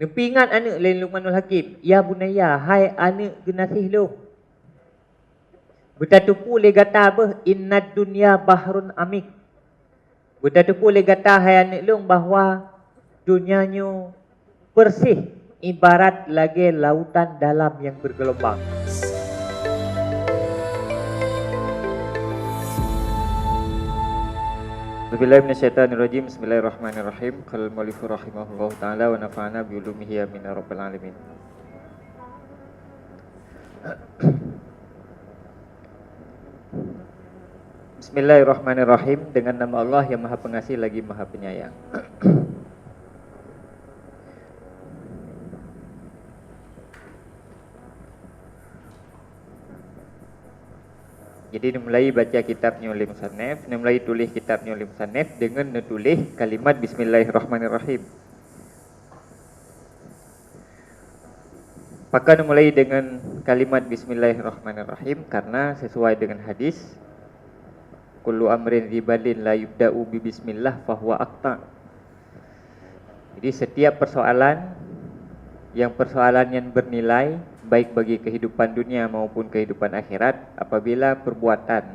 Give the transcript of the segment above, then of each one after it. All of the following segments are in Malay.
Nempi ingat anak lain Luqmanul Hakim. Ya bunaya, hai anak genasih lu. Betatupu le gata apa? Innad dunya bahrun amik. Betatupu le gata hai anak lu bahawa dunianya bersih ibarat lagi lautan dalam yang bergelombang. Bismillahirrahmanirrahim. Bismillahirrahmanirrahim. Qal mu'allifu rahimahullahu ta'ala wa nafa'ana bi ulumihi amin ya rabbal alamin. Bismillahirrahmanirrahim. Dengan nama Allah yang Maha Pengasih lagi Maha Penyayang. Jadi dia mulai baca kitabnya oleh Musannaf, dia mulai tulis kitabnya oleh Musannaf dengan menulis kalimat Bismillahirrahmanirrahim. Maka dia mulai dengan kalimat Bismillahirrahmanirrahim karena sesuai dengan hadis kullu amrin ribalin la yubda'u bi bismillah fahuwa aqta. Jadi setiap persoalan yang bernilai baik bagi kehidupan dunia maupun kehidupan akhirat, apabila perbuatan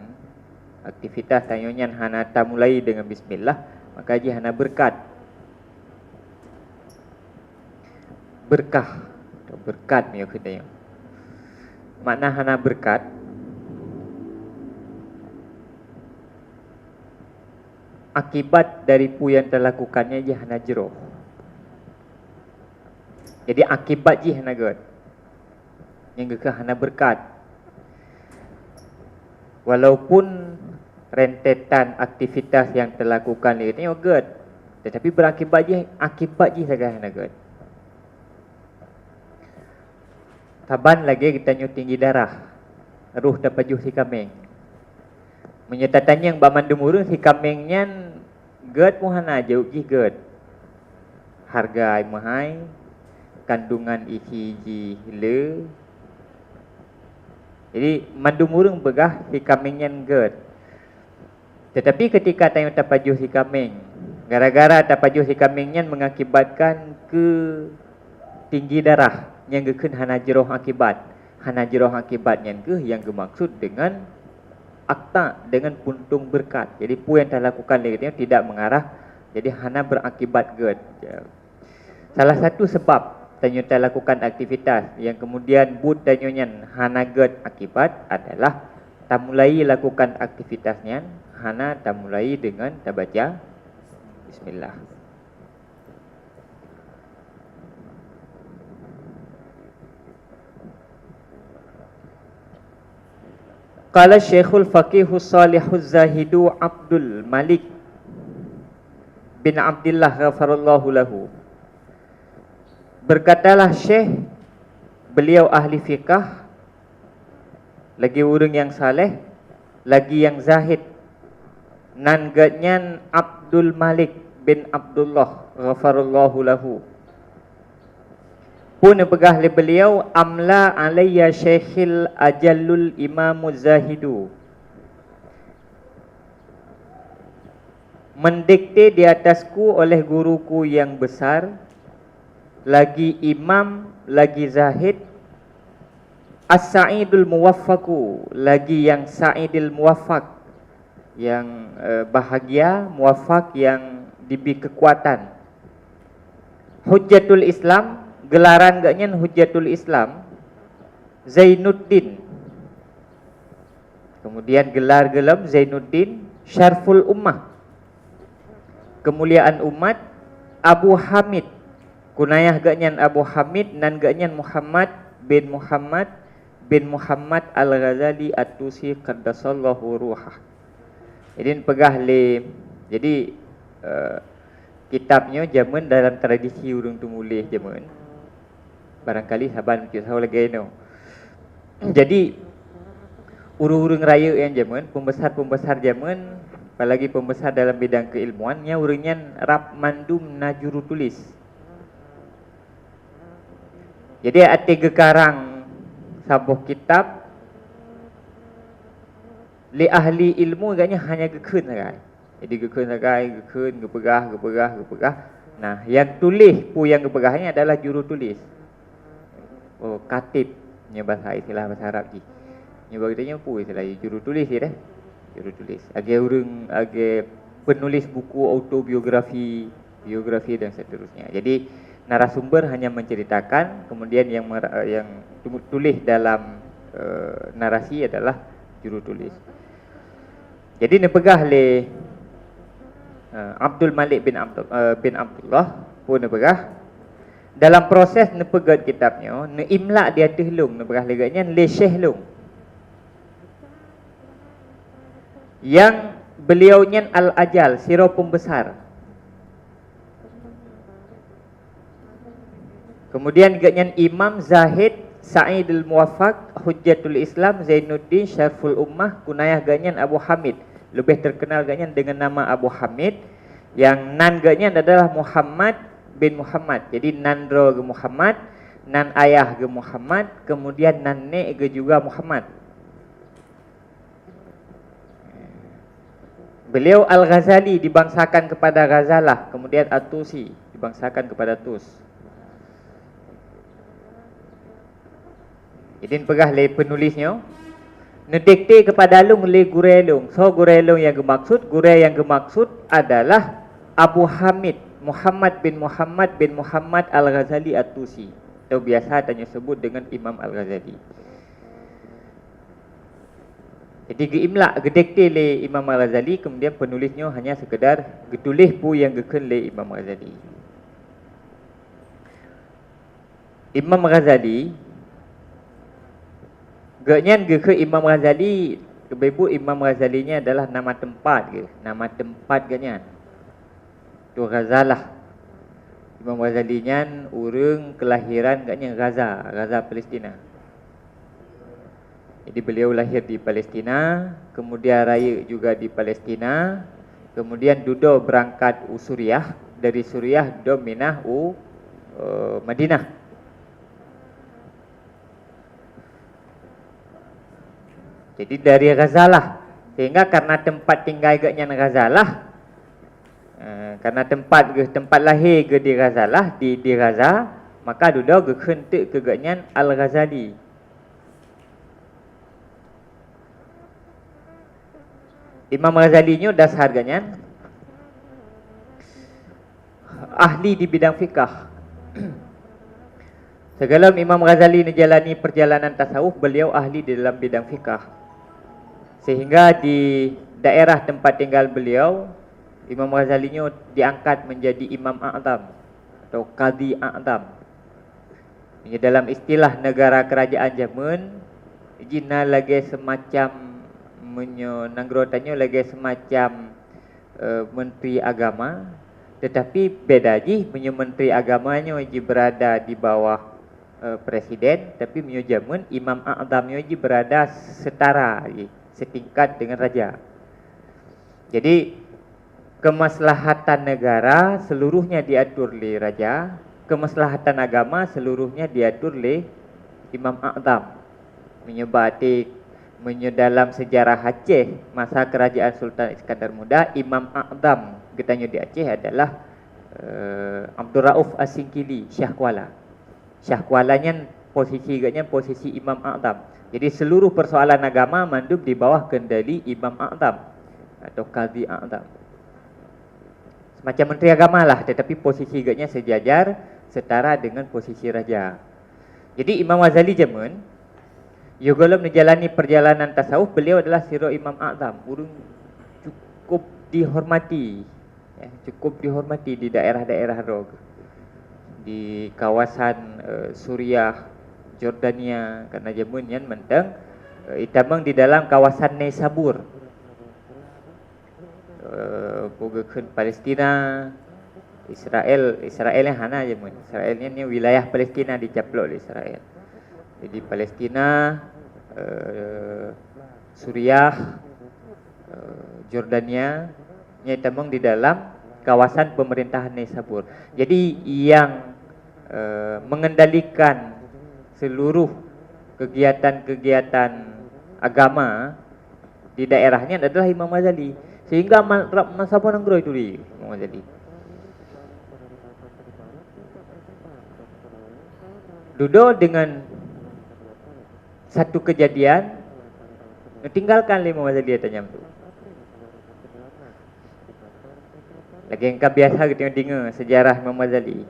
aktivitas tanyonyan hana ta mulai dengan bismillah, maka ji hana berkat. Berkah atau berkat ni katanya. Makna hana berkat akibat dari pu yang terlakukannya ji hana jero. Jadi akibat ji hana god. Yang kekeh hana berkat. Walaupun rentetan aktivitas yang terlakukan ini good, tetapi berakibat je akibat je saja hana good. Taban lagi kita nyu tinggi darah, ruh dapat juh si kameng. Menyatatannya yang bamandu murung si kamengnya good pun hana jauh je good. Harga mahai, kandungan isi ji le. Jadi mandu murung begah si kamengnya good. Tetapi ketika tayang tapajuh si kameng, gara-gara tapajuh si kamengnya mengakibatkan ke tinggi darah yang gekun hana jeroh akibat. Hana jeroh akibatnya ke yang bermaksud dengan akta, dengan puntung berkat. Jadi pu yang terlakukan tidak mengarah, jadi hana berakibat good. Salah satu sebab tanya lakukan aktivitas yang kemudian but tanyonya hana get akibat adalah tak mulai lakukan aktivitasnya hana tak mulai dengan tak baca bismillah. Qala Syekhul Faqihus Salihuz Zahidu Abdul Malik bin Abdullah ghafarallahu lahu. Berkatalah Syekh, beliau ahli fiqah, lagi orang yang saleh, lagi yang zahid. Nangatnya Abdul Malik bin Abdullah ghafarallahu lahu. Pun begah le beliau amla alayya syekhil ajallul imamuz zahidu. Mendikte di atasku oleh guruku yang besar, lagi imam, lagi zahid, as-sa'idul muwaffaqu, lagi yang sa'idul muwaffaq, yang bahagia, muwaffaq, yang diberi kekuatan. Hujjatul Islam, gelaran gaknya Hujjatul Islam, Zainuddin. Kemudian gelar gelam Zainuddin, Syarful Ummah, kemuliaan umat, Abu Hamid. Kunayah gaknyan Abu Hamid dan gaknyan Muhammad bin Muhammad Al-Ghazali At-Tusi qaddasallahu ruhah. Jadi pegah le. Jadi kitabnya zaman dalam tradisi urang tumulih zaman. Barangkali saban kita tahu lagi no. Jadi urang-urang raya yang zaman, pembesar-pembesar zaman, apalagi pembesar dalam bidang keilmuannya, urangnya rap mandum najuru tulis. Jadi ada gekarang sabuh kitab li ahli ilmu agaknya hanya gekun saja. Jadi gekun saja, gekun, gepegah. Nah, yang tulis pu yang kepegahnya adalah juru tulis. Oh, katib nya bahasa istilah bahasa Arab ji. Nya bagitanya pu istilah juru tulis dia. Juru tulis. Age urang age penulis buku autobiografi, biografi dan seterusnya. Jadi narasumber hanya menceritakan, kemudian yang tulis dalam narasi adalah juru tulis. Jadi nepegah le Abdul Malik bin Abdullah pun nepegah dalam proses nepegat kitabnya, neimla dia tehlung nepegah leganya le Syekh Long. Yang beliaunya Al-Ajal, sirah pembesar. Kemudian gaknya Imam Zahid Sa'id al-Muwaffaq, Hujjatul Islam, Zainuddin, Syarful Ummah, kunayah ganyan Abu Hamid. Lebih terkenal ganyan dengan nama Abu Hamid. Yang nan ganyan adalah Muhammad bin Muhammad. Jadi nan ro ke Muhammad, nan ayah ke Muhammad, kemudian nan nek ke juga Muhammad. Beliau Al-Ghazali dibangsakan kepada Ghazalah, kemudian At-Tusi dibangsakan kepada Tus. Jadi pegah le penulisnya ngedikte kepada lung le gurelung. So gurelung yang dimaksud, gure yang dimaksud adalah Abu Hamid Muhammad bin Muhammad Al-Ghazali At-Tusi, atau biasa tanya sebut dengan Imam Al-Ghazali. Jadi geimla gedikte le Imam Al-Ghazali, kemudian penulisnya hanya sekedar getulis pu yang geken le Imam Al-Ghazali. Imam Al-Ghazali Gaknyan ke Imam Ghazali, kebebu Imam Ghazali nya adalah nama tempat ke? Nama tempat gaknyan. Tu Ghazalah. Imam Ghazali nya urang kelahiran gaknyan Gaza Palestina. Jadi beliau lahir di Palestina, kemudian raya juga di Palestina, kemudian duduk berangkat Suriah, dari Suriah duduk minah Madinah. Jadi dari Ghazalah, sehingga karena tempat tinggal gaknya Ghazalah, karena tempat lahir ke di Ghazalah, di Gaza, maka duduk gekentek ke gaknya Al-Ghazali. Imam Ghazali nya dasar gaknya ahli di bidang fikah. Segala Imam Ghazali menjalani perjalanan tasawuf, beliau ahli di dalam bidang fikah. Sehingga di daerah tempat tinggal beliau, Imam Ghazali nya diangkat menjadi Imam A'zam atau Qadhi A'zam. Ini dalam istilah negara kerajaan zaman, jina lagi semacam menanggrotannya lagi semacam menteri agama, tetapi beda ji menteri agamanya ji berada di bawah presiden, tapi zaman Imam A'zamnya ji berada setara ji, setingkat dengan raja. Jadi kemaslahatan negara seluruhnya diatur oleh raja, kemaslahatan agama seluruhnya diatur oleh Imam A'zam. Dalam sejarah Aceh masa kerajaan Sultan Iskandar Muda, Imam A'zam getanya di Aceh adalah Abdul Rauf As-Singkili, Syah Kuala. Syah Kualanya posisi Imam A'zam. Jadi seluruh persoalan agama mandub di bawah kendali Imam A'zam atau Qadhi A'zam. Semacam menteri agama lah, tetapi posisi gaknya sejajar setara dengan posisi raja. Jadi Imam Ghazali zaman Yogolom menjalani perjalanan tasawuf, beliau adalah sirah Imam A'zam. Urung cukup dihormati, cukup dihormati di daerah-daerah rog, di kawasan Suriah, Jordania, karena zaman yang mentang itamang di dalam kawasan Naisabur, bukan Palestina, Israel yang hana zaman. Israelnya ni wilayah Palestina dicaplok oleh Israel. Jadi Palestina, Suriah, Jordania nya itamang di dalam kawasan pemerintahan Naisabur. Jadi yang mengendalikan seluruh kegiatan-kegiatan agama di daerahnya adalah Imam Ghazali. Sehingga masa pun nanggroy itu di Imam Ghazali. duduk dengan satu kejadian, tinggalkan Imam Ghazali tanya tu. Lagi engkau biasa kita dengar sejarah Imam Ghazali.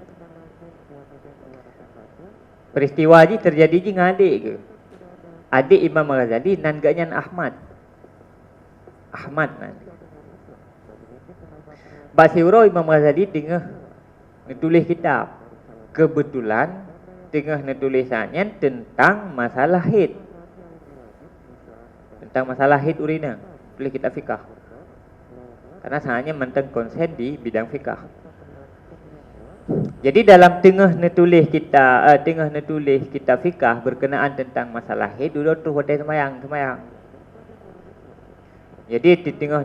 Peristiwa ni terjadi je dengan adik ke? Adik Imam Ghazali nan gaknya Ahmad. Ahmad nan. Basiro Imam Ghazali tengah menulis kitab. Kebetulan tengah tulisannya tentang masalah haid. Tentang masalah haid urina. Tulis kitab fikah. Karena sebenarnya mentang konsen di bidang fikah. Jadi dalam tengah nulis kitab fikah berkenaan tentang masalah haid, dulu tu hotel semayang. Jadi di tengah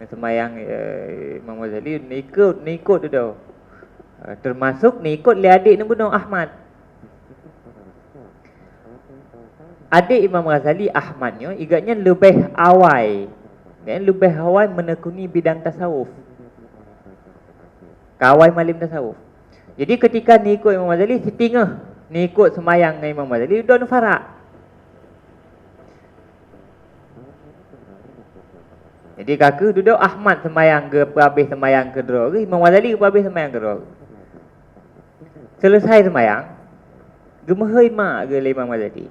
semayang Imam Ghazali ikut tu. Termasuk ni ikut lihat adik ni bunuh Ahmad. Adik Imam Ghazali Ahmadnya igaknya lebih awal. Dan lebih awal menekuni bidang tasawuf. Kawai malim tasawuf. Jadi ketika ni ikut Imam Ghazali, setingah ni ikut semayang dengan Imam Ghazali, duduk farak. Jadi kakak duduk Ahmad semayang ke habis semayang ke dua ke, Imam Ghazali ke habis semayang ke dua ke. Selesai semayang, gemahai mak ke Imam Ghazali.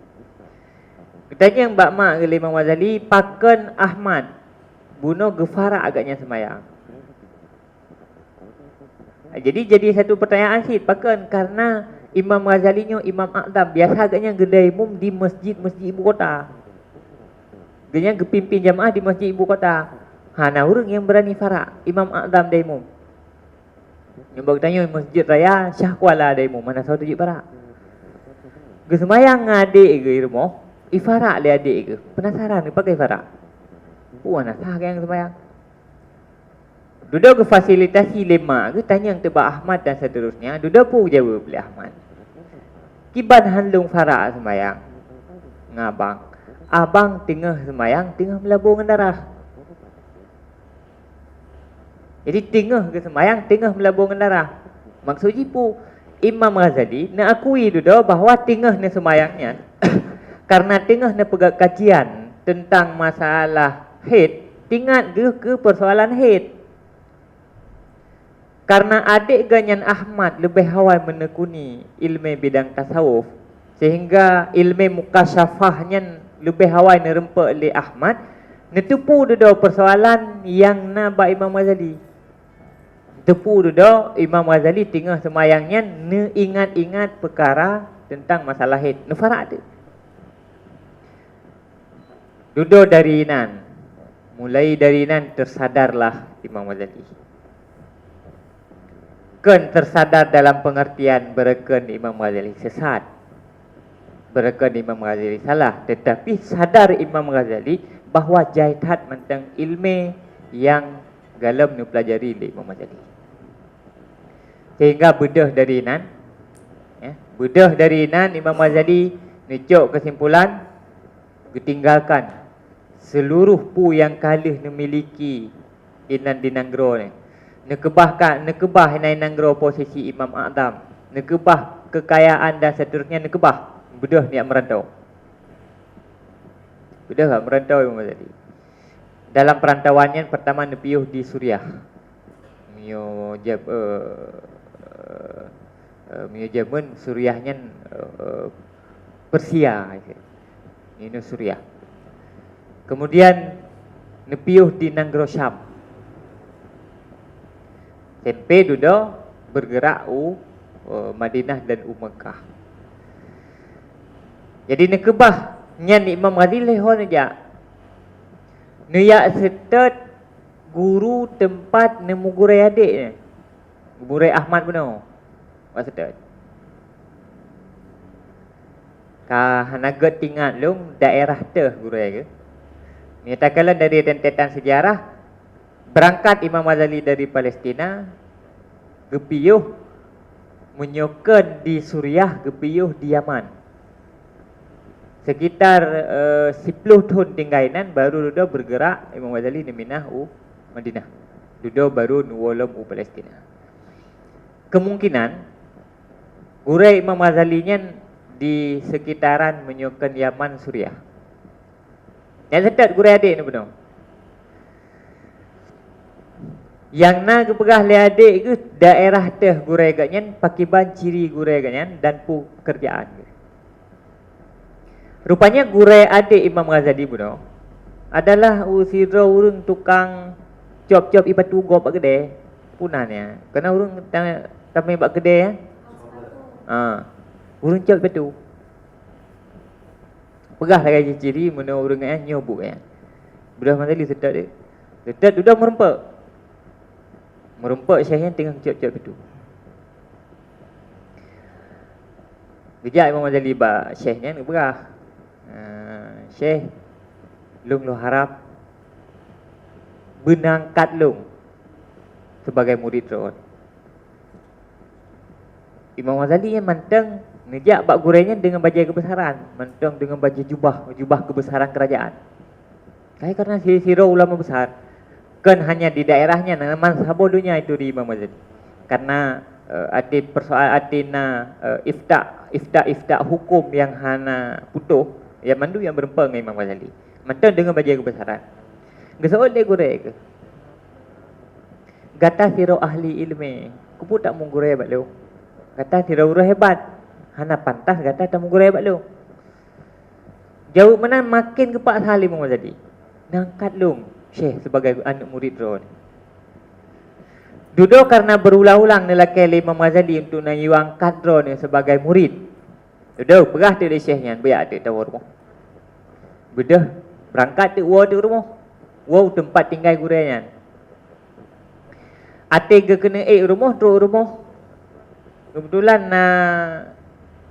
Katanya mbak mak ke Imam Ghazali, pakan Ahmad bunuh gefarak agaknya semayang. Jadi satu pertanyaan sih, pakan karena Imam Ghazali nya Imam A'zam biasa agaknya gedai umum di masjid ibu kota. Dia kepimpin jamaah di masjid ibu kota. Nah orang yang berani farak Imam A'zam dai umum. Yang bertanya masjid raya Syah Kuala dai umum, mana saudara farak. Ge semayang adik ke rumah, ifarak le adik ke. Penasaran ke pakai farak. Puan sah yang semayang. Duduk ke fasilitasi lemak ke, tanya yang tebak Ahmad dan seterusnya. Duduk pun jawab oleh Ahmad. Kiban handung farak semayang. Ngabang. Abang tengah semayang, tengah melabur dengan darah. Jadi tengah ke semayang, tengah melabur dengan darah. Maksudnya pun Imam Ghazali nak akui duduk bahawa tengah ni semayangnya. Karena tengah ni pegang kajian tentang masalah haid, ingat ke persoalan haid. Karena adik ganyan Ahmad lebih awal menekuni ilmu bidang tasawuf, sehingga ilmu mukasyafahnya lebih awal nerempak oleh Ahmad, netepu duduk persoalan yang nabak Imam Ghazali. Tepu duduk Imam Ghazali tengah semayangnya ingat-ingat perkara tentang masalah haid. Nefarak tu. Duduk dari nan. Mulai dari nan tersadarlah Imam Ghazali. Kan tersadar dalam pengertian berken Imam Ghazali sesat, berken Imam Ghazali salah, tetapi sadar Imam Ghazali bahawa jahitat tentang ilmu yang galam nu pelajari oleh Imam Ghazali. Sehingga bedah dari nan, bedah dari nan Imam Ghazali necok kesimpulan, ketinggalkan seluruh pu yang kalih memiliki inan dinanggro ni. Nekebah nanggro posisi Imam A'zam, nekebah kekayaan dan seterusnya, nekebah bedah niat merantau. Bedah tak merantau Imam Ghazali. Dalam perantauannya pertama nepiuh di Suriah. Mio Jerman, Suriahnya Persia. Ini Suriah. Kemudian nepiuh di Nanggro Syam. Sampai duduk bergerak Madinah dan Mekah. Jadi nekebah nyan Imam Ghazali lehon aja. Neyak setet guru tempat nemugurai adik ni. Gurai Ahmad benar. Wak setet. Ka hanagat tinggal long daerah teh gurai ke. Nyatakanlah dari rentetan sejarah, berangkat Imam Ghazali dari Palestina, gepiyuh menyokan di Suriah, gepiyuh di Yaman. Sekitar 10 tahun tinggalan baru duduk bergerak Imam Ghazali di Minah Madinah. Duduk baru nuwolom Palestina. Kemungkinan Gurai Imam Ghazali nyen di sekitaran menyukan Yaman, Suriah. Yang setat gurai adik ni benar. Yang na kepegah le adik ke daerah teh gurai gatnyen pakiban ciri gurai gatnyen dan pekerjaan. Rupanya gurai adik Imam Ghazali benar adalah usira urang tukang cop-cop ibatu gop bak kedai punannya. Kena urang tamai bak kedai ya. Urang cop ibatu. Pegah lah gaji ciri mana urang nyobuk ya. Budak Ghazali sedat dia. Sedat sudah merempak. Merempak Syekh yang tengah cop-cop itu. Bijak Imam Ghazali ba Syekhnya nak berah. Syekh lung lo harap benangkat lung sebagai murid Raul. Imam Ghazali yang manteng ngejak bak gurainya dengan baju kebesaran, manteng dengan baju jubah kebesaran kerajaan. Karena sira ulama besar kan hanya di daerahnya nama sabodonya itu di Imam Ghazali. Karena ada persoalan atina ifta hukum yang hana putuh yang mandu yang berempang dengan Imam Ghazali. Mantang dengan baju kebesaran. Gesaul dia gurai ke? Gata sira ahli ilmu, kupu tak mung gurai bak lu. Gata sira urang hebat. Hana pantas gata tak mung gurai bak lu. Jauh mana makin kepak sali Imam Ghazali. Nangkat lung Syekh sebagai anak murid Raul. Duduk karena berulang-ulang nelakai Imam Ghazali untuk nayuang kadro ni sebagai murid. Duduk perah tu dia Syekhnya biar ada tahu rumah. Bedah berangkat tu wa tu rumah. Wa tempat tinggal gurainya. Ate ke kena rumah tu rumah. Kebetulan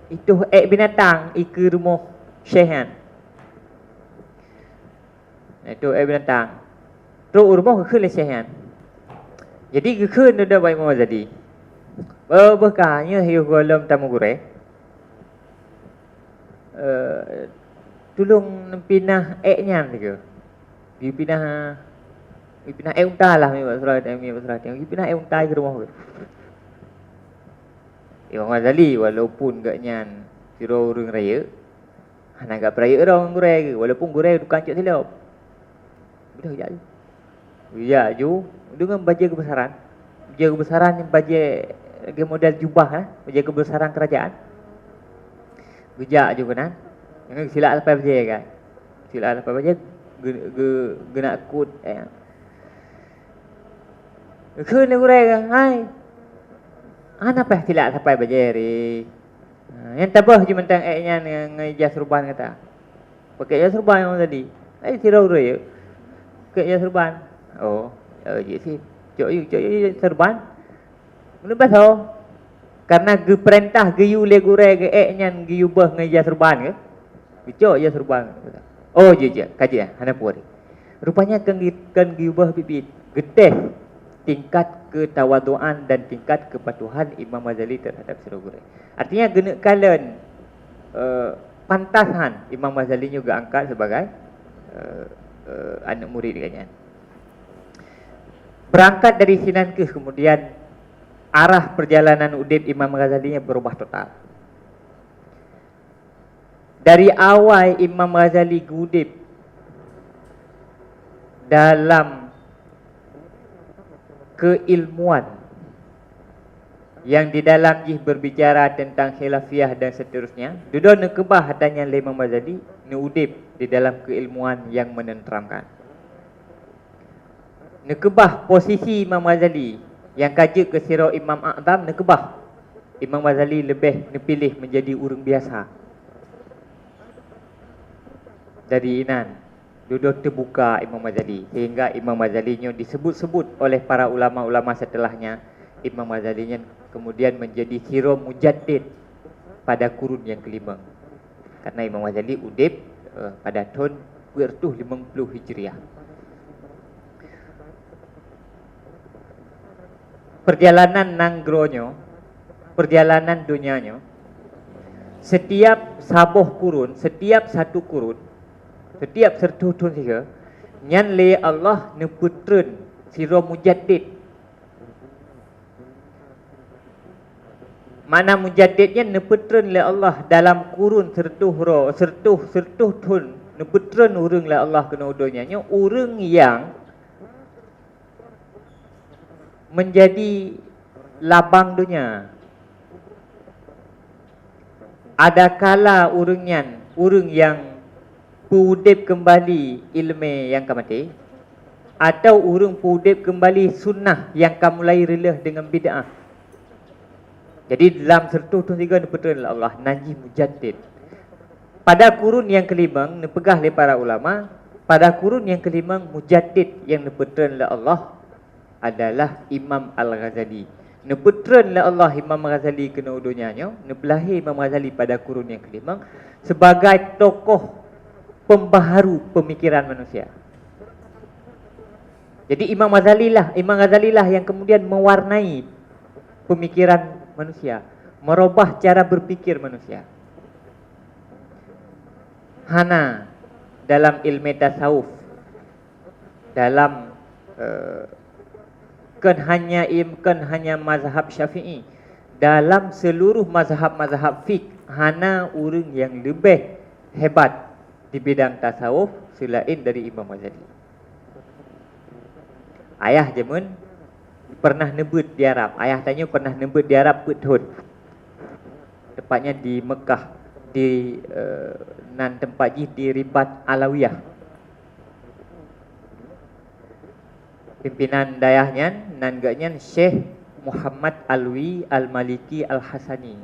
itu binatang ke rumah Syekhan. Itu binatang. Tu rumah ke le Syekhan. Jadi ke dah baik mau jadi. Berkahnya hiu golem tamu gurai. Tolong pindah nya ke. Dia pindah unta lah mi surat Dia pindah unta ke rumah ke. Imam Ghazali walaupun gaknya sira urang raya. Hana gak peraya orang gurai ke walaupun gurai tukang cak silap. Betul je. Ya ju dengan baju kebesaran. Baju kebesaran yang baju model jubah baju kebesaran kerajaan. Bijak juga kan. Jangan silap lepas baju kan. Silap lepas baju genak kut Kena gurai ke? Hai. Apa silap sampai baju ni? Yang tabah je mentang nya dengan jas surban kata. Pakai jas surban yang tadi. Sirau raya. Pakai jas surban. Oh, je sih. Cok serban. Mula pasal karena ge perintah ge yu le gurai ge nyan ge ubah ngeja serban ke. Cok je serban. Oh je kaji hana puari. Rupanya kan ge ubah bibit. Geteh tingkat ketawaduan dan tingkat kepatuhan Imam Ghazali terhadap sira gurai. Artinya gena kalen pantasan Imam Ghazali juga angkat sebagai anak murid dia. Berangkat dari Sinan ke kemudian arah perjalanan udip Imam Ghazali berubah total. Dari awal Imam Ghazali udip dalam keilmuan yang di dalam berbicara tentang khilafiyah dan seterusnya, duduk nekebah adanya Imam Ghazali udip di dalam keilmuan yang menenteramkan. Nekebah posisi Imam Ghazali yang kaji ke sirah Imam A'zam nekebah. Imam Ghazali lebih dipilih menjadi orang biasa. Dari inan duduk terbuka Imam Ghazali sehingga Imam Ghazali disebut-sebut oleh para ulama-ulama setelahnya. Imam Ghazali kemudian menjadi sirah mujaddid pada kurun yang kelima. Karena Imam Ghazali udip pada tahun 250 Hijriah. Perjalanan nanggronyo, perjalanan dunianya, setiap sabuh kurun, setiap satu kurun, setiap satu tahun tiga, nyan le Allah neputren sira mujaddid Makna mujaddidnya nepetren le Allah dalam kurun sertuh tun nepetren urang le Allah kena udunya nya urang yang menjadi labang dunia. Ada kala urang yang pudip kembali ilmu yang kamati, atau urang pudip kembali sunnah yang kamulai relah dengan bid'ah. Jadi dalam sertuh tu tiga nepetren le Allah najih mujaddid. Pada kurun yang kelima nepegah oleh para ulama, pada kurun yang kelima mujaddid yang nepetren le Allah adalah Imam Al-Ghazali. Nepetren le Allah Imam Al-Ghazali kena udunyanyo, nebelahi Imam Al-Ghazali pada kurun yang kelima sebagai tokoh pembaharu pemikiran manusia. Jadi Imam Ghazali lah yang kemudian mewarnai pemikiran manusia, merubah cara berpikir manusia. Hana dalam ilmu tasawuf, dalam kan hanya mazhab Syafi'i, dalam seluruh mazhab-mazhab fiqh hana urang yang lebih hebat di bidang tasawuf selain dari Imam Ghazali. Ayah jemun pernah nebut di Arab. Ayah tanya pernah nebut di Arab betul. Tepatnya di Mekah, di nan tempat di Ribat Alawiyah. Pimpinan dayahnya nan gaknya Syekh Muhammad Alwi Al-Maliki Al-Hasani.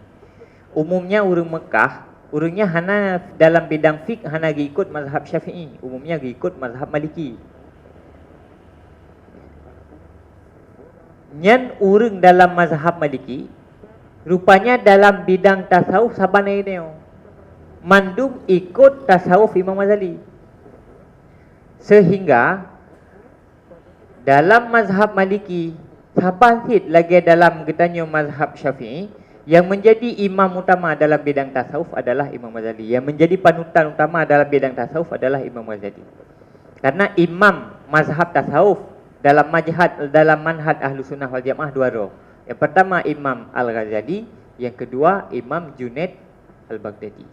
Umumnya urang Mekah, urangnya hana dalam bidang fiqh hana ikut mazhab Syafi'i, umumnya ikut mazhab Maliki. Nyan urang dalam mazhab Maliki, rupanya dalam bidang tasawuf sabanai dia mandum ikut tasawuf Imam Ghazali. Sehingga dalam mazhab Maliki sabahit lagi dalam getanyo mazhab Syafi'i, yang menjadi imam utama dalam bidang tasawuf adalah Imam Ghazali. Yang menjadi panutan utama dalam bidang tasawuf adalah Imam Ghazali. Karena imam mazhab tasawuf dalam manhaj Ahlus Sunnah wal Jamaah dua roh. Yang pertama Imam Al-Ghazali, yang kedua Imam Junaid Al-Baghdadi.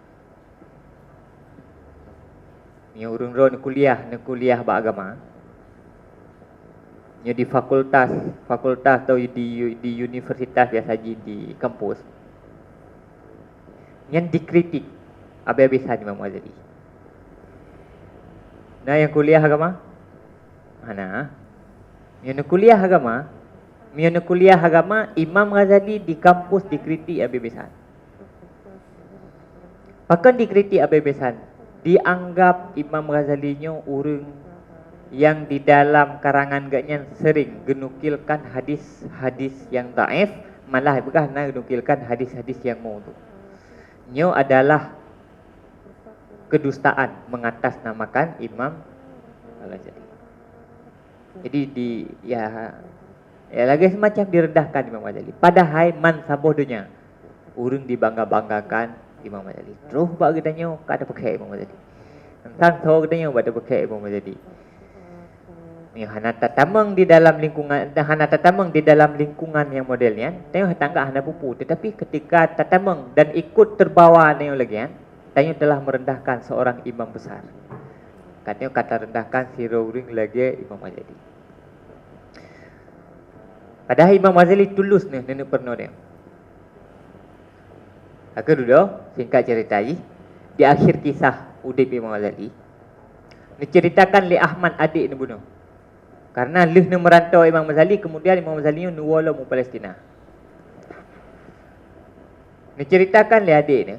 Ni urang ron kuliah beragama. Ni di fakultas atau di universitas biasa di kampus. Yang dikritik habis-habisan Imam Ghazali. Nah yang kuliah agama mana? Yang kuliah agama Imam Ghazali di kampus dikritik habis-habisan. Bahkan dikritik habis-habisan, dianggap Imam Ghazali nyo urang yang di dalam karangan gaknya sering genukilkan hadis-hadis yang dhaif, malah begah nak genukilkan hadis-hadis yang mau tu. Nyo adalah kedustaan mengatasnamakan Imam Al-Ghazali. Jadi ya lagi semacam direndahkan Imam Ghazali. Padahal man saboh dunia urang dibangga-banggakan Imam Ghazali. Terus bak gedanya kada pakai Imam Ghazali. Tentang tahu gedanya bak pakai Imam Ghazali. Ni hana tatamang di dalam lingkungan yang modelnya, tengok tangga hana pupu, tetapi ketika tatamang dan ikut terbawa tengok lagi tengok telah merendahkan seorang imam besar. Katanya kata rendahkan si ring lagi Imam Ghazali. Padahal Imam Ghazali tulus ni nenek pernah dia. Aku dulu singkat cerita di akhir kisah udip Imam Ghazali. Diceritakan li Ahmad adik ni bunuh. Karena lih ni merantau Imam Ghazali, kemudian Imam Ghazali ni nuwala mu Palestina. Diceritakan li adik ni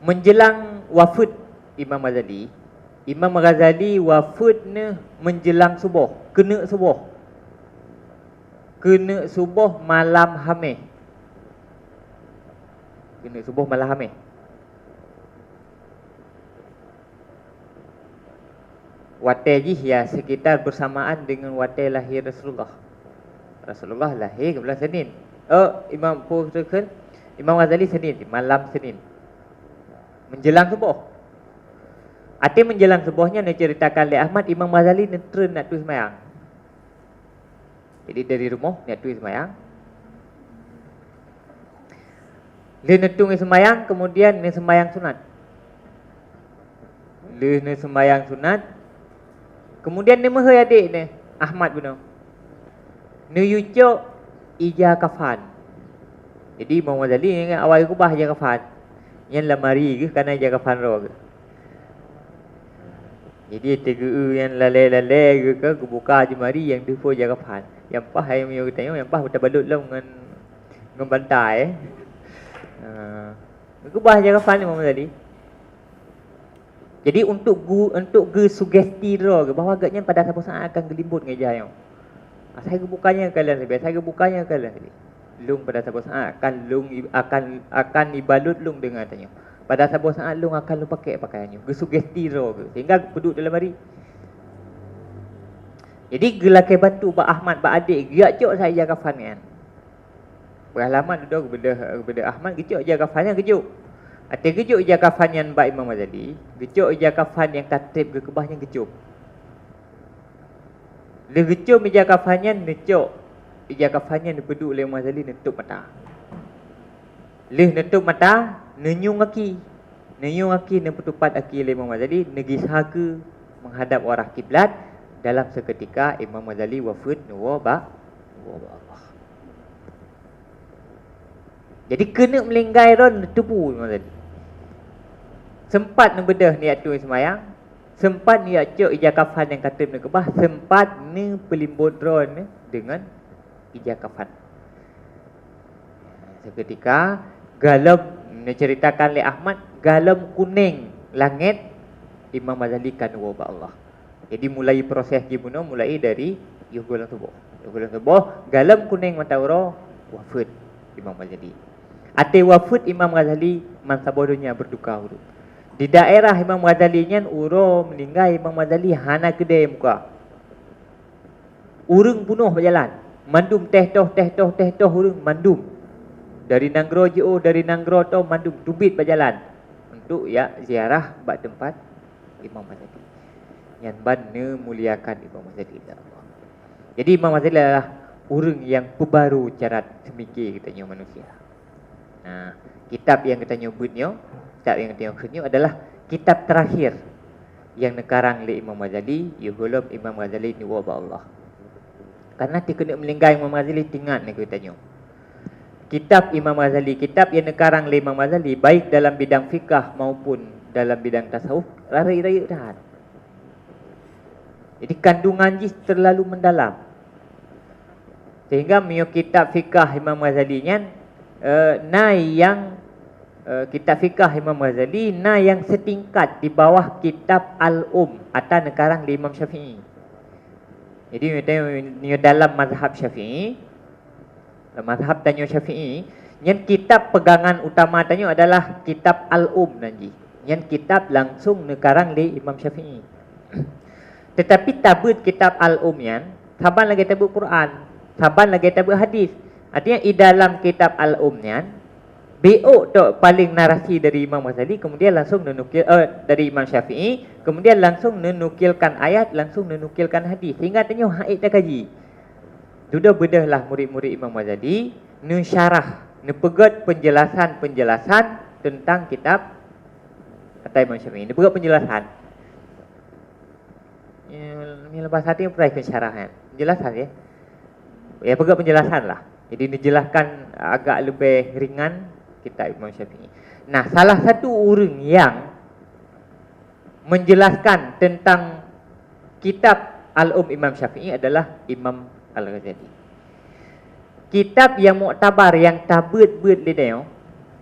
menjelang wafat Imam Ghazali, Imam Ghazali wafat ni menjelang subuh, kena subuh malam Hamil. Kena subuh malam Hamil. Watai ya sekitar bersamaan dengan watai lahir Rasulullah. Rasulullah lahir ke bulan Senin. Imam Ghazali Senin, malam Senin. Menjelang subuh. Arti menjelang subuhnya nak ceritakan oleh Ahmad, Imam Ghazali netren nak tulis semayang. Jadi dari rumah nak tulis semayang. Le netung sembayang, kemudian ne sembayang sunat. Le ne sembayang sunat, kemudian ne mehoi adik ne Ahmad guna. Ne yucuk ija kafan. Jadi Imam Ghazali ni awal kubah ija kafan. Yang lamari ke kerana ija kafan ro ke. Jadi TGU yang lalai-lalai ke buka jemari yang depo ija kafan. Yang pah yang yo tengok yang pah bertabalut lah dengan bantai. Kubah ija kafan Imam Ghazali. Jadi untuk sugesti ro ke bahawa agaknya pada satu saat akan gelimbut ngeja yang. Saya bukanya kalian lebih, saya bukanya kalian lebih. Lung pada satu saat akan dibalut lung dengan tanya. Pada satu saat lung akan lu pakai pakaiannya. Gesugesti ro ke sehingga duduk dalam hari. Jadi gelakai batu Pak Ahmad Pak adik giak cok saya jaga kafan kan. Pengalaman duduk kepada Ahmad gecok jaga kafannya gecok. Ate gecok jaga kafannya Pak Imam Ghazali, gecok jaga kafan yang tatib ke kebahnya gecok. Le gecok meja kafannya necok. Ija kafannya dipeduk oleh Imam Ghazali netup mata. Le netup mata, nenyung aki. Nenyung aki nepetupat aki oleh Imam Ghazali, negisah ke menghadap arah kiblat. Dalam seketika Imam Ghazali wafat Allah. Jadi kena melinggai ron tubuh Imam Ghazali. Sempat nembedah niat tu semayang, sempat niat cok ija kafan yang katib ne kebah, sempat ne pelimbut ron dengan ija kafan. Seketika galam menceritakan oleh Ahmad, galam kuning langit Imam Ghazali kan wabak Allah. Jadi mulai proses dibunuh mulai dari yugulan tubuh. Yugulan tubuh galam kuning mata ura wafat Imam Ghazali. Ate wafat Imam Ghazali mansabodonya berduka huruf. Di daerah Imam Ghazali nyan uro meninggal Imam Ghazali hana kedai muka. Urung bunuh berjalan. Mandum teh toh urung mandum. Dari Nanggro JO, dari Nanggro toh mandum tubit berjalan untuk ya ziarah bak tempat Imam Ghazali. Yang bana muliakan Imam Ghazali. Jadi Imam Ghazali adalah urang yang pebaru cara semikir katanya manusia. Nah, kitab yang kita nyebutnya, kitab yang kita nyebutnya adalah kitab terakhir yang nekarang oleh Imam Ghazali, yuhulum Imam Ghazali ni wabak Allah. Karena dia kena melinggai Imam Ghazali tinggal ni kita tanya. Kitab Imam Ghazali, kitab yang nekarang oleh Imam Ghazali baik dalam bidang fikah maupun dalam bidang tasawuf raya-raya dah. Jadi kandungan jis terlalu mendalam. Sehingga mio kitab fikah Imam Ghazali nyan kitab fikah Imam Ghazali yang setingkat di bawah kitab Al-Um atau nekarang oleh Imam Syafi'i. Jadi dalam mazhab Syafi'i, mazhab tanyo Syafi'i, yang kitab pegangan utama tanyo adalah kitab Al-Um nanti. Yang kitab langsung nekarang oleh Imam Syafi'i. Tetapi tabut kitab Al-Um yan, saban lagi tabut Quran, saban lagi tabut hadis. Artinya di dalam kitab Al-Um yan, BO tu paling narasi dari Imam Ghazali, kemudian langsung menukil dari Imam Syafi'i, kemudian langsung menukilkan ayat, langsung menukilkan hadis. Sehingga tanya haid tak kaji. Sudah bedahlah murid-murid Imam Ghazali mensyarah, nepegat penjelasan-penjelasan tentang kitab kata Imam Syafi'i. Nepegat penjelasan. Ini lepas hati yang pernah pensyarahan. Penjelasan ya. Ya pegat penjelasan lah. Jadi dijelaskan agak lebih ringan kitab Imam Syafi'i. Nah, salah satu orang yang menjelaskan tentang kitab Al-Um Imam Syafi'i adalah Imam Al-Ghazali. Kitab yang muktabar, yang tabut-but lidayah,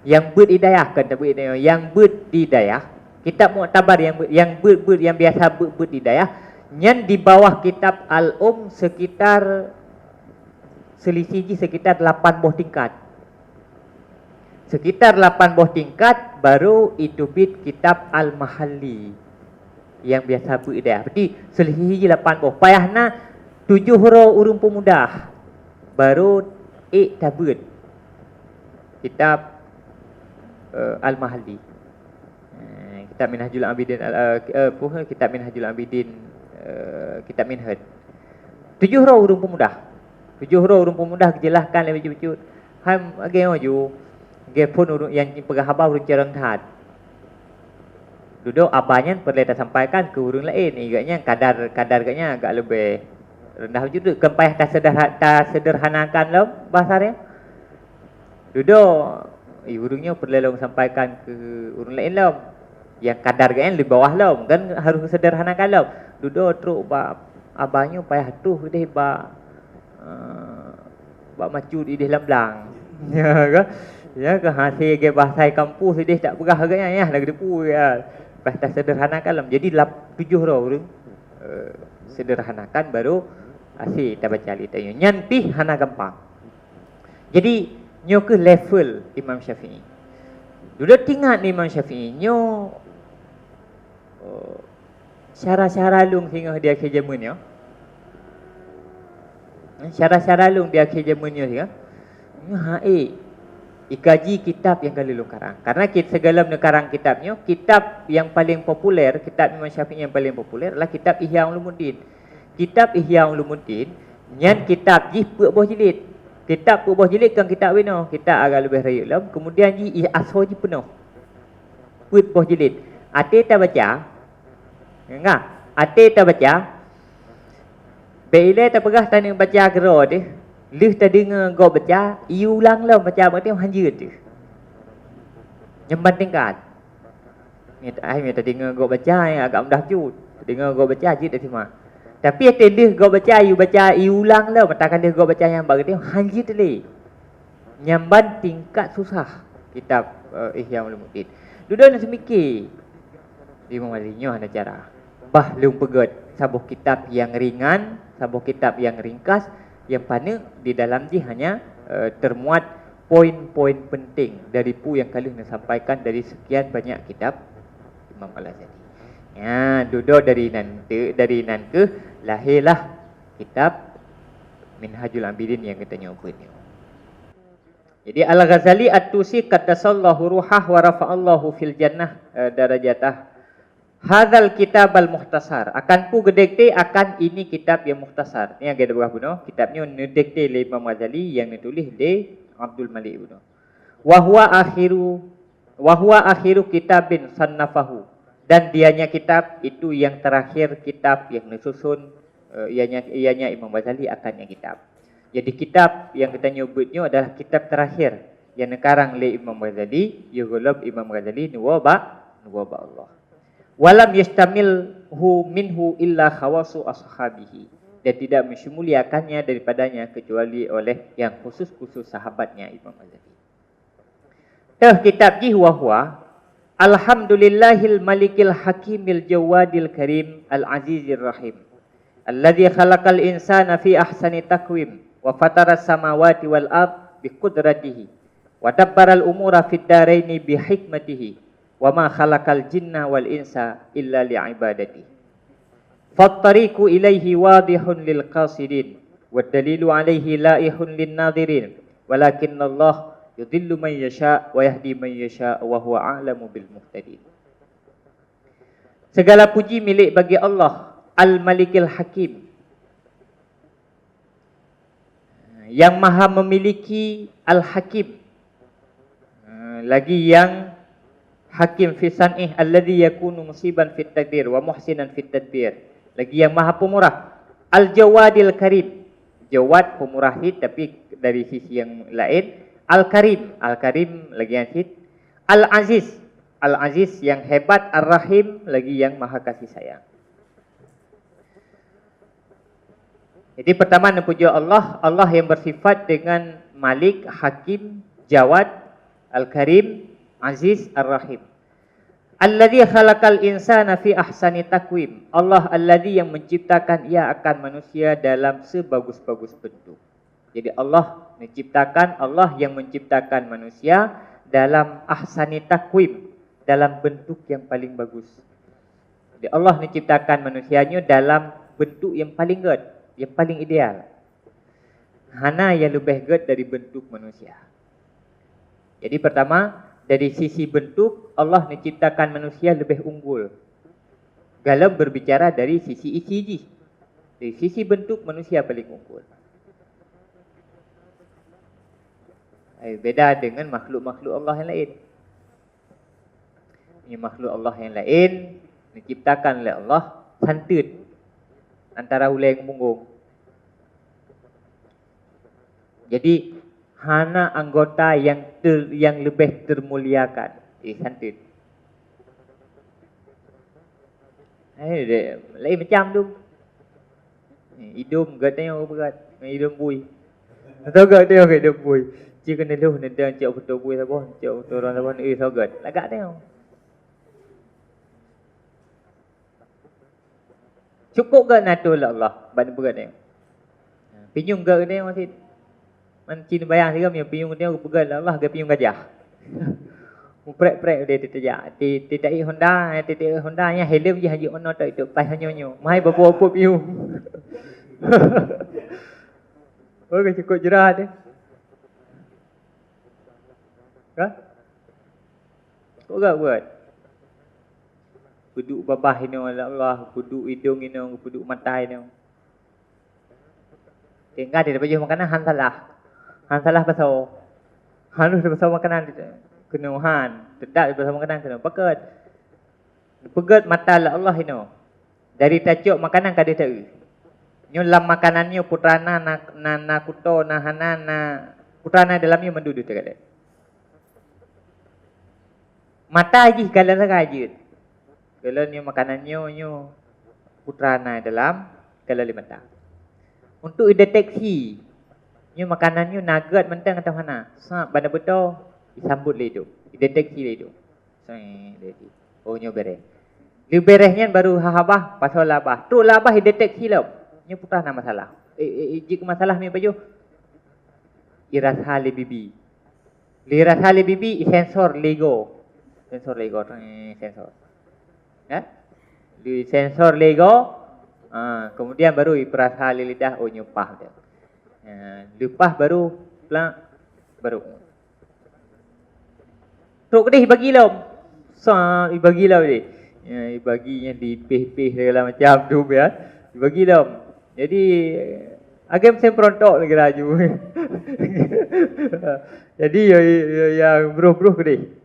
yang beridayahkan tabut lidayah, yang berdidayah, kitab muktabar yang but yang biasa but didayah, yang di bawah kitab Al-Um sekitar selisih sekitar 8 buah tingkat. Sekitar 8 buah tingkat baru itu bit kitab Al-Mahalli yang biasa beridayah. Berarti selisih 8 buah. Payahna 7 huruf urung pemudah baru tabut kitab Al-Mahalli. Kitab Minhajul Abidin kitab Minhajul Abidin kitab Minhaj. 7 huruf urung pemudah. 7 huruf urung pemudah dijelaskan lebih betul. Ham agak maju. Dia pun urung yang pegah habah urung cerang tad. Duduk abahnya perlu kita sampaikan ke urung lain. Agaknya kadar agaknya agak lebih rendah juga. Kempah tak sederhanakan lah bahasanya. Duduk urungnya perlu sampaikan ke urung lain lah. Yang kadar agaknya lebih bawah lah. Kan harus sederhanakan lah. Duduk teruk abahnya payah tuh dia macu di dalam belang. Ya ke? Ya ke hasil ke bahasa kampus dia tak pegah agaknya ya lagi depu ya. Bahasa sederhanakan lah. Jadi 7 orang sederhanakan baru asyik kita baca litanya. Nyanti hana gampang. Jadi nyo ke level Imam Syafi'i. Duduk tingkat ni Imam Syafi'i nyo syarah-syarah lung sehingga dia akhir zamannya. Syarah-syarah lung dia akhir zamannya sehingga nyo ikaji kitab yang kali lu karang. Karena segala karang kitabnya, kitab yang paling populer, kitab Imam Syafi'i yang paling populer adalah kitab Ihya Ulumuddin. Kitab Ihya Ulumuddin, nyan kitab ji puk boh jilid. Kitab puk boh jilid kan kitab beno, kitab agak lebih raya lah. Kemudian ji asal ji penuh. Puk boh jilid. Ate tak baca. Enggak, ate tak baca. Bila tak pegah tanya baca gero dia. Lih tak dengar kau baca, iu ulang lah baca berarti hanja tu. Yang bandingkan. Ni tak dengar kau baca yang agak mudah cut. Dengar kau baca je tak terima. Tapi ada lih kau baca, iu ulang lah. Matakan lih kau baca yang berarti hanja tu leh. Nyamban tingkat susah kitab Ihya Ulumuddin. Duduk nak semikir. Imam Ghazali ada cara. Bah lung pegot sabuh kitab yang ringan, sabuh kitab yang ringkas. Yang mana di dalam dia hanya termuat poin-poin penting dari yang kali nak sampaikan dari sekian banyak kitab Imam Al-Ghazali. Ya, duduk dari nanti lahirlah kitab Minhajul Abidin yang kita nyoba ni. Jadi Al-Ghazali At-Tusi qaddasallahu ruhah wa rafa'allahu fil jannah darajatah. Hadzal kitab al-mukhtasar. Akan pu gedekte akan ini kitab yang mukhtasar. Ni yang ada berapa bunuh? Kitabnya nedekte oleh Imam Ghazali yang ditulis oleh Abdul Malik bunuh. Wa huwa akhiru kitabin sannafahu. Dan dianya kitab itu yang terakhir kitab yang disusun ianya Imam Ghazali akannya kitab. Jadi kitab yang kita nyebutnya adalah kitab terakhir yang dikarang oleh Imam Ghazali, Yughulab Imam Ghazali nuwaba Allah. Walam yastamilhu minhu illa khawasu ashabihi. Dan tidak mensyumuliakannya daripadanya kecuali oleh yang khusus-khusus sahabatnya Imam Ghazali. Kitab ji huwa Alhamdulillahil malikil hakimil jawadil karim al-azizir rahim. Alladhi khalaqal insana fi ahsani takwim wa fatara samawati wal ard bi qudratihi wa dabbaral umura fid daraini bi hikmatihi. Wa ma khalaqal jinna wal insa illa li'ibadati. Fattariqu ilaihi wadihun lil qasidin wad dalilu alaihi laihun lin nadirin walakinna Allah yudhillu man yasha wa yahdi man yasha wa huwa a'lamu bil muhtadin. Segala puji milik bagi Allah Al-Malikil Hakim yang maha memiliki Al-Hakim, lagi yang Hakim fi san'ih alladhi yakunu musiban fit taqdir wa muhsinan fit tadbir. Lagi yang maha pemurah. Al-Jawadil Karim. Jawad pemurah hit tapi dari sisi yang lain. Al-Karim. Al-Karim lagi yang hit. Al-Aziz. Al-Aziz yang hebat. Ar-Rahim lagi yang maha kasih sayang. Jadi pertama memuja Allah. Allah yang bersifat dengan Malik, Hakim, Jawad, Al-Karim, Aziz, Ar-Rahim. Alladhi khalaqal insana fi ahsani takwim. Allah alladhi yang menciptakan ia akan manusia dalam sebagus-bagus bentuk. Jadi Allah yang menciptakan manusia dalam ahsani takwim, dalam bentuk yang paling bagus. Jadi Allah menciptakan manusianya dalam bentuk yang paling good, yang paling ideal. Hana yang lebih good dari bentuk manusia. Jadi pertama, dari sisi bentuk, Allah menciptakan manusia lebih unggul. Kalau berbicara dari sisi ECG, dari sisi bentuk manusia paling unggul. Beda dengan makhluk-makhluk Allah yang lain. Ini makhluk Allah yang lain diciptakan oleh Allah santun antara ulai dengan punggung. Jadi hana anggota yang lebih termuliakan santun. Lain macam tu. Hidung gak tengok berat, hidung bui. Tahu gak tengok hidung bui. Jika kena lu nendang cak betul bui sabah, cak betul orang sabah ni sogat. Lagak tengok. Cukup ke natul Allah bani berat tengok. Pinyung gak tengok masih. Man Cina bayang juga punya pinyung tengok berat Allah ke pinyung gajah. Prek-prek dia terjak. Tidak Honda nya helm je haji ono tak itu pas hanyo. Mai berapa pinyung. Oh, cukup jerah dia. Kah? Kok gak buat? Kuduk babah ini Allah, kuduk hidung ini, kuduk mata ini. Tinggal dia dapat jual makanan han salah pasal. Han pasal makanan kenuhan, tidak pasal makanan kena pekat. Pekat mata Allah ini. Dari tajuk makanan kada tahu. Nyulam makanannya putrana na kuto na hana na putrana dalamnya mendudu tak ada. Mata aji kalau saja. Kalau ni makanannya nyo putrana dalam kalau mata. Untuk deteksi nyo makanannya nugget mentang atau mana. Sa benda betul disambut le itu. Deteksi le itu. Sai dedi. Oh nyo beres. Li beresnya baru habah pasal labah. Tu labah deteksi lah. Nyo putrana masalah. Jika masalah ni baju irasa le bibi. Irasa le bibi sensor Lego. Sensor Lego sensor. Ya? Di sensor Lego kemudian baru perasa lidah oh nyupah dia. Lupah baru pelan baru. Truk deh bagi lom. Sa bagi lom dia. Baginya dipih-pih segala macam tu ya. Bagi lom. Jadi agam semprontok lagi raju. Jadi yang beruh-beruh kedih.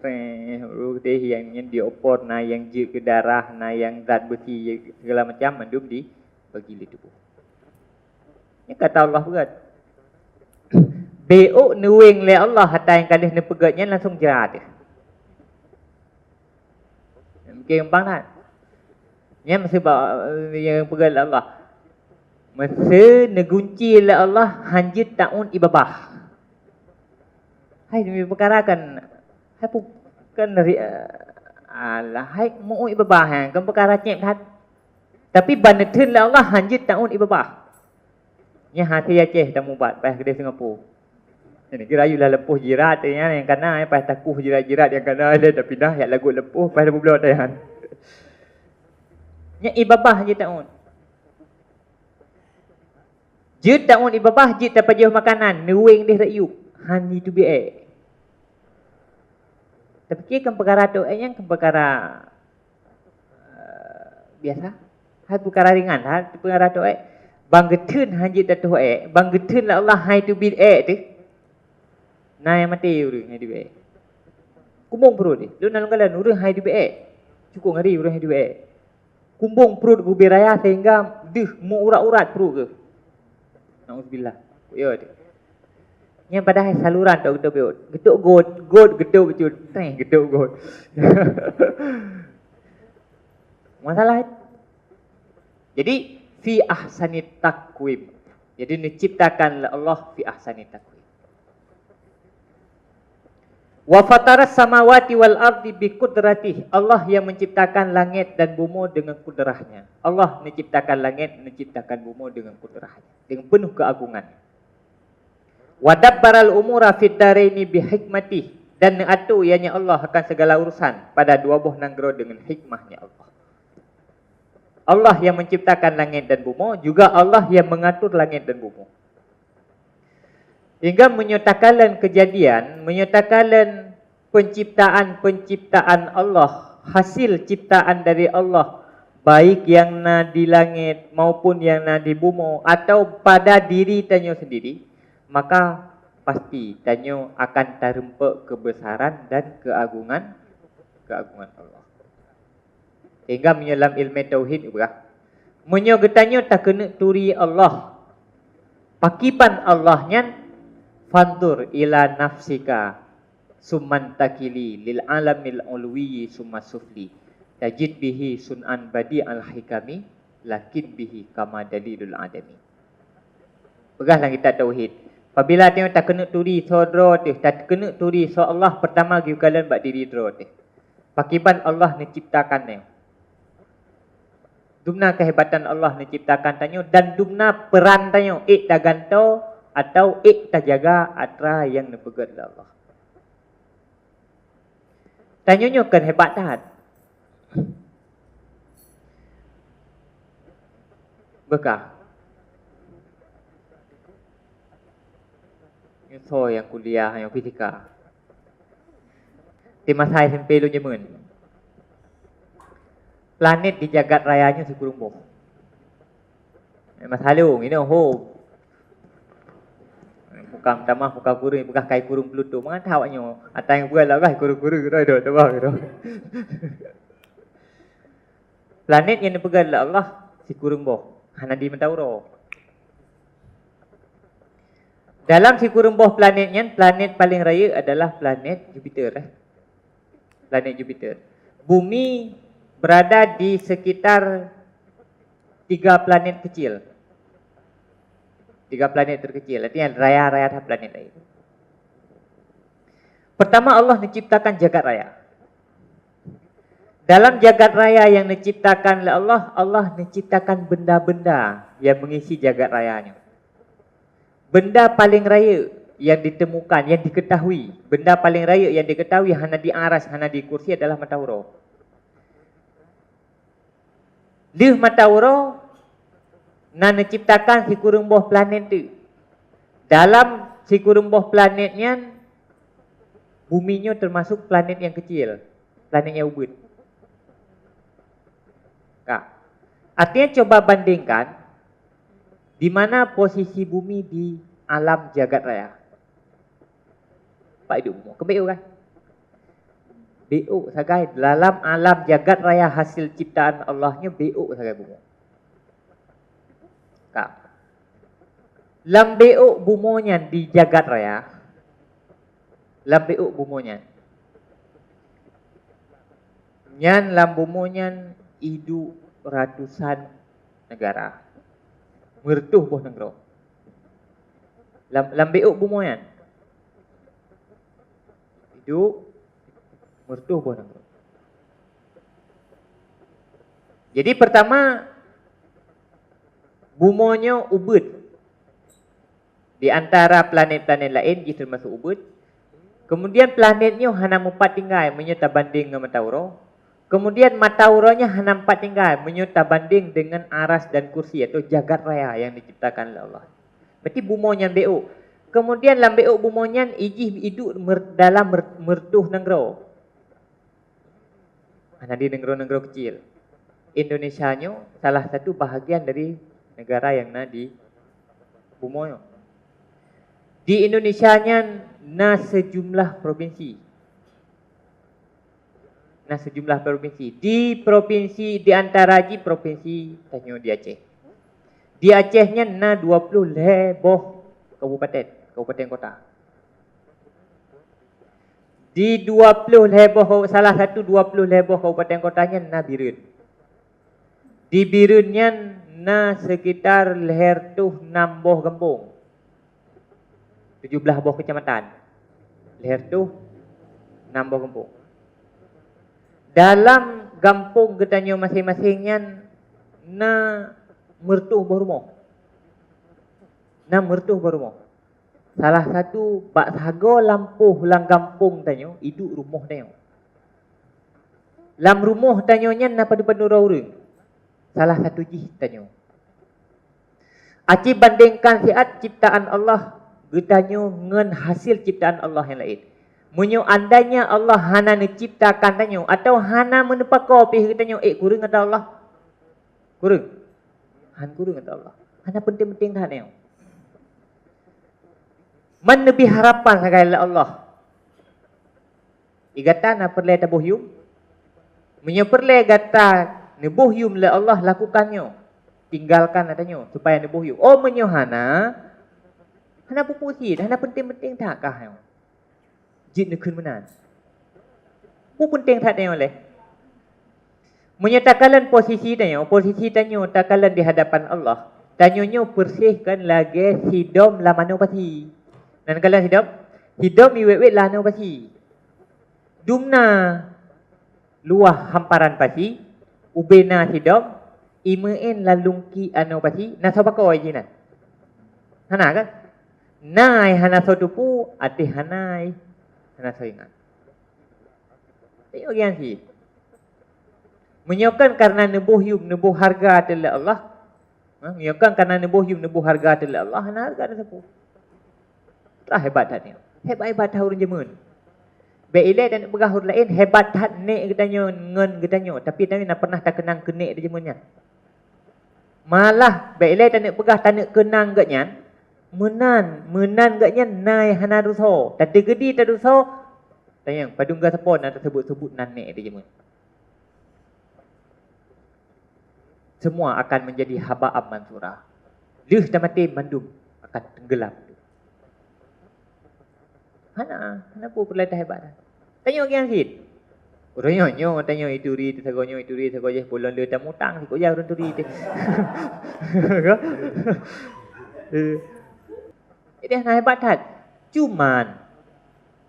Beruh kedih yang diopor, na yang je ke darah, na yang zat besi segala macam mendum di bagi li tubuh. Ini kata Allah berat. Beuk nuwing le Allah hatta yang kalih ne pegatnya langsung jerat dia. Mungkin bang tak? Nya mesti yang pegat Allah. Masa negunci le Allah hanjit taun ibabah. Hai demi perkara kan hai bukan dari Allah hai mau ibabah kan perkara cek hat. Tapi banetin le Allah hanjit taun ibabah. Nya hati Aceh dah mubat pas kedai Singapura. Ini kira yulah lepuh jirat yang kena pas takuh jirat-jirat yang kena dia dah pindah yang lagu lepuh pas dah belah tayan. Nya ibabah hanjit taun. Jut taun ibabah jit dapat jauh makanan nuwing dia rayu hani tu biak. Tapi kan perkara tu yang perkara biasa. Hai perkara ringan, hai perkara tu bang getun hanjit datu bang getun la Allah hai tu biak tu. Nah yang mati urang hai tu biak. Kumbung perut dia. Lu nalung kalan urang hai tu biak. Cukup ngari urang hai tu biak. Kumbung perut gubi raya sehingga mau urat-urat perut ke. Nauzubillah. Ya dia. Yang padahal saluran tak getuk-getuk. Getuk god getuk betul. Getuk god. Masalah. Jadi fi ahsanit taqwim. Jadi diciptakan Allah fi ahsanit taqwim. Wa fataras samawati wal ardi bi qudratihi. Allah yang menciptakan langit dan bumi dengan kudrahnya. Allah menciptakan langit, menciptakan bumi dengan kudrahnya, dengan penuh keagungan. Wa dabbaral umura fid daraini bi hikmatihi, dan mengatur ianya Allah akan segala urusan pada dua buah negara dengan hikmahnya Allah. Allah yang menciptakan langit dan bumi, juga Allah yang mengatur langit dan bumi. Hingga menyatakan kejadian, menyatakan penciptaan Allah, hasil ciptaan dari Allah, baik yang na di langit maupun yang na di bumi atau pada diri tanya sendiri, maka pasti tanya akan terempak kebesaran dan keagungan Allah. Sehingga menyelam ilmu tauhid berah. Menyo getanya tak kena turi Allah. Pakipan Allahnya fandur ila nafsika summan takili lil alamil ulwi summa sufli tajid bihi sun'an badi al hikami lakin bihi kama dalilul adami. Begahlah kita tauhid. Apabila tengok tak kena turi saudara tu, tak kena turi so Allah pertama giu kalian bak diri dro tu. Pakiban Allah menciptakan ni. Dumna kehebatan Allah menciptakan tanyo dan dumna peran tanyo tak ganto atau tak jaga atra yang nepegat Allah. Tanyonyo kan hebat tat. Bekah. So yang kuliah yang fisika. Di masa SMP lu nyemen. Planet di jagat rayanya si kurung boh. Mas Halung ini bukan tamah bukan kurung bukan kai kurung Pluto. Mangan tahu nyo. Ata yang buat lah kai kurung-kurung dah dah. Planet yang dipegang Allah si kurung boh. Hana di Mentauro. Dalam si kurung boh planetnya, planet paling raya adalah planet Jupiter. Planet Jupiter. Bumi berada di sekitar 3 planet kecil. 3 planet terkecil. Artinya raya-raya planet lain. Pertama Allah menciptakan jagat raya. Dalam jagat raya yang diciptakan oleh Allah, Allah menciptakan benda-benda yang mengisi jagat rayanya. Benda paling raya yang ditemukan, yang diketahui. Benda paling raya yang diketahui hana di aras, hana di kursi adalah Matauro. Lih Matauro nak menciptakan si kurung boh planet tu. Dalam si kurung boh planetnya, buminya termasuk planet yang kecil. Planet yang ubud. Artinya coba bandingkan di mana posisi bumi di alam jagat raya. Pak hidup bumi. Kebeuk kan? Beuk sagai dalam alam jagat raya hasil ciptaan Allahnya beuk sagai bumi. Kak. Lam beuk bumonya di jagat raya. Lam beuk bumonya. Nyan lam bumonya hidup ratusan negara. Mertuh boh negara. Lam beuk bumoyan. Hidup mertuh boh negara. Jadi pertama bumonya ubud. Di antara planet-planet lain dia termasuk ubud. Kemudian planetnya hana empat tinggal menyerta banding dengan Matauro. Kemudian Matauronya hana empat tinggal menyerta banding dengan aras dan kursi atau jagat raya yang diciptakan oleh Allah. Berarti bumonya beuk. Kemudian lam beuk bumonya ijih hidup dalam mertuh negara. Hana di negara-negara kecil. Indonesianya salah satu bahagian dari negara yang na di bumonya. Di Indonesianya na sejumlah provinsi. Sejumlah provinsi. Di provinsi di antara provinsi tanya di Aceh. Di Acehnya 20 lebih kabupaten kota. Di 20 lebih salah satu 20 lebih kabupaten kotanya Birun. Di Birunnya sekitar leher tu 6 boh kampung. 17 boh kecamatan. Leher tu 6 boh kampung. Dalam kampung katanya masing-masingnya mertuh berumah. Mertuh berumah. Salah satu bak saga lampuh lang kampung tanya, hidup rumah tanya. Lam rumah tanyonya pada orang. Salah satu jih tanya. Aci bandingkan siat ciptaan Allah getanyo ngan hasil ciptaan Allah yang lain. Munyo andanya Allah hana menciptakan tanyo atau hana menepako pih tanyo kurang kata Allah. Kurang. Han kurang kata Allah. Hana penting-penting dah tanyo. Man lebih harapan sekali Allah. Igata na perle tabuhyum. Menyo perle gata nebuhyum le Allah lakukannya. Tinggalkan adanya supaya nebuhyum. Oh menyo hana pupusi, hana penting-penting tak kah? Jin nekun menan. Pu penting tak tanya oleh. Menyatakan posisi tanya takalan di hadapan Allah. Tanyonyo bersihkan lagi hidom lamano pasti. Dan kalau hidom iwet-wet lano pasti. Dumna luah hamparan pasti. Ubena hidom imein lalungki ano pasti. Nasabako ajinan. Hana kan? Nai hana sodupu ati hanai hana soingan. Tengok yang sih. Menyokan karena nebuhyum nebuh harga adalah Allah. Menyokan karena nebuhyum nebuh harga adalah Allah. Hana harga ada sepuh. Tak hebat tak ni. Hebat-hebat tahu orang jemun. Beilai dan bergahur lain hebat tak nek katanya ngen katanya. Tapi tanya nak pernah tak kenang kenek dia jemunnya. Malah beilai tak nak bergah tak nak kenang katnya. Menan katnya nai hana ruso. Tak gedi tak ruso. Tanya padungga sepon nak sebut-sebut nanek dia jemun. Semua akan menjadi haba'am mansura. Lih dan mati mandum akan tenggelam. Hana pun perlu hebat. Tanya orang hit. Orangnya tanya itu ri tu sagonyo itu ri sagoje bulan le tamu tang ko ya orang tu ri tu. Ini hana hebat tak? Cuman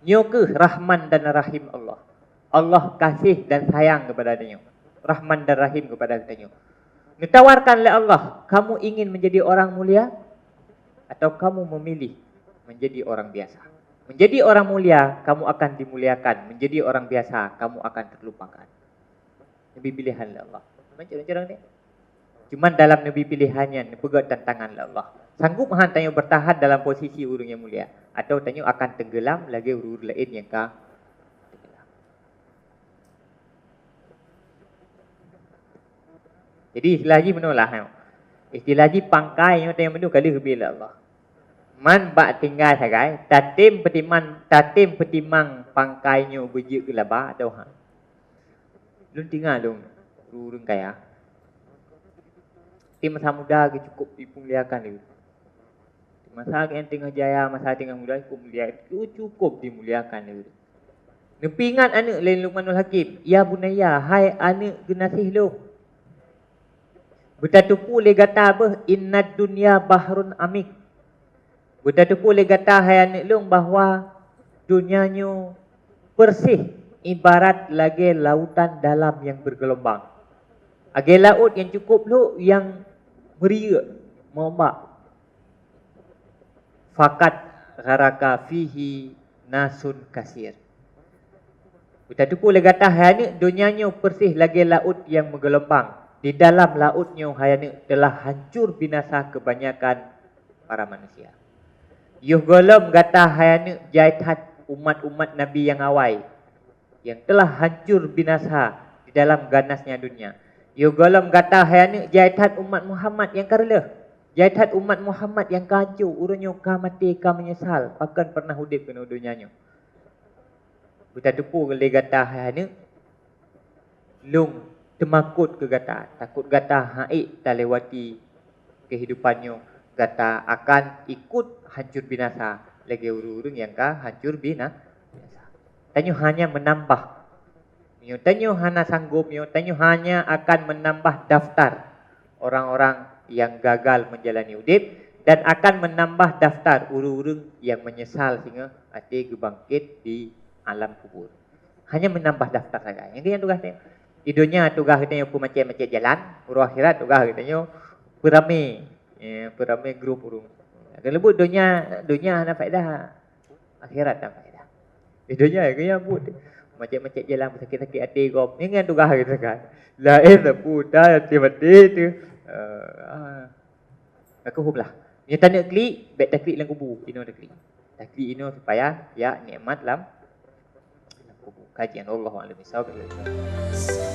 nyoke Rahman dan Rahim Allah. Allah kasih dan sayang kepada dia. Rahman dan Rahim kepada dia. Ditawarkan oleh Allah, kamu ingin menjadi orang mulia atau kamu memilih menjadi orang biasa? Menjadi orang mulia, kamu akan dimuliakan. Menjadi orang biasa, kamu akan terlupakan. Nabi pilihan oleh Allah. Macam-macam ni. Cuma dalam Nabi pilihannya, pegat tantangan oleh Allah. Sanggup han tanya bertahan dalam posisi urung yang mulia atau tanya akan tenggelam lagi urung lain yang kah? Jadi istilah haji menulah. Istilah haji pangkai yang tanya menu kali bila Allah. Man bak tinggal sagai, tatim petimang pangkainya berjik ke labah atau ha. Lun tinggal dong, urung kaya. Tim masa muda ke cukup dimuliakan dia. Masa yang tengah jaya, masa tengah muda cukup dimuliakan dia. Nepingat anak lain Luqmanul Hakim, ya bunaya, hai anak genasih lu. Betatupu le gata apa? Innad dunya bahrun amik. Betatupu le gata hai anak lu bahawa dunianya bersih ibarat lagi lautan dalam yang bergelombang. Agi laut yang cukup lu yang meriak merombak. Fakat gharaka fihi nasun kasir. Betatupu le gata hai anak dunianya bersih lagi laut yang bergelombang. Di dalam lautnya hayani telah hancur binasa kebanyakan para manusia. Yuh golom gata hayani jaitat umat-umat Nabi yang awal yang telah hancur binasa di dalam ganasnya dunia. Yuh golom gata hayani jaitat umat Muhammad yang karela. Jaitat umat Muhammad yang kancur urunyo ka mati ka menyesal akan pernah hidup kena dunianya. Buta tupu le gata hayani lung temakut ke gata, takut gata haik tak lewati kehidupannya, gata akan ikut hancur binasa lagi urung-urung yang kah hancur binasa. Tanyo hanya menambah, tanyo hanya sanggup, tanyo hanya akan menambah daftar orang-orang yang gagal menjalani hidup dan akan menambah daftar urung-urung yang menyesal sehingga hati bangkit di alam kubur. Hanya menambah daftar saja. Yang dia tugasnya. Di dunia tugas kita yang macam-macam jalan, urus akhirat tugas kita yang beramai grup urung. Kalau buat dunia ada faedah, akhirat ada faedah. Di dunia yang buat macam-macam jalan sakit-sakit hati gom, ini kan tugas kita kan. Lain lah putar hati-hati tu. Aku hublah. Ni tanda klik, baik tak klik dalam kubur, ino tak klik. Tak klik ino supaya ya nikmat dalam kubur. Kajian Allah Alhamdulillah.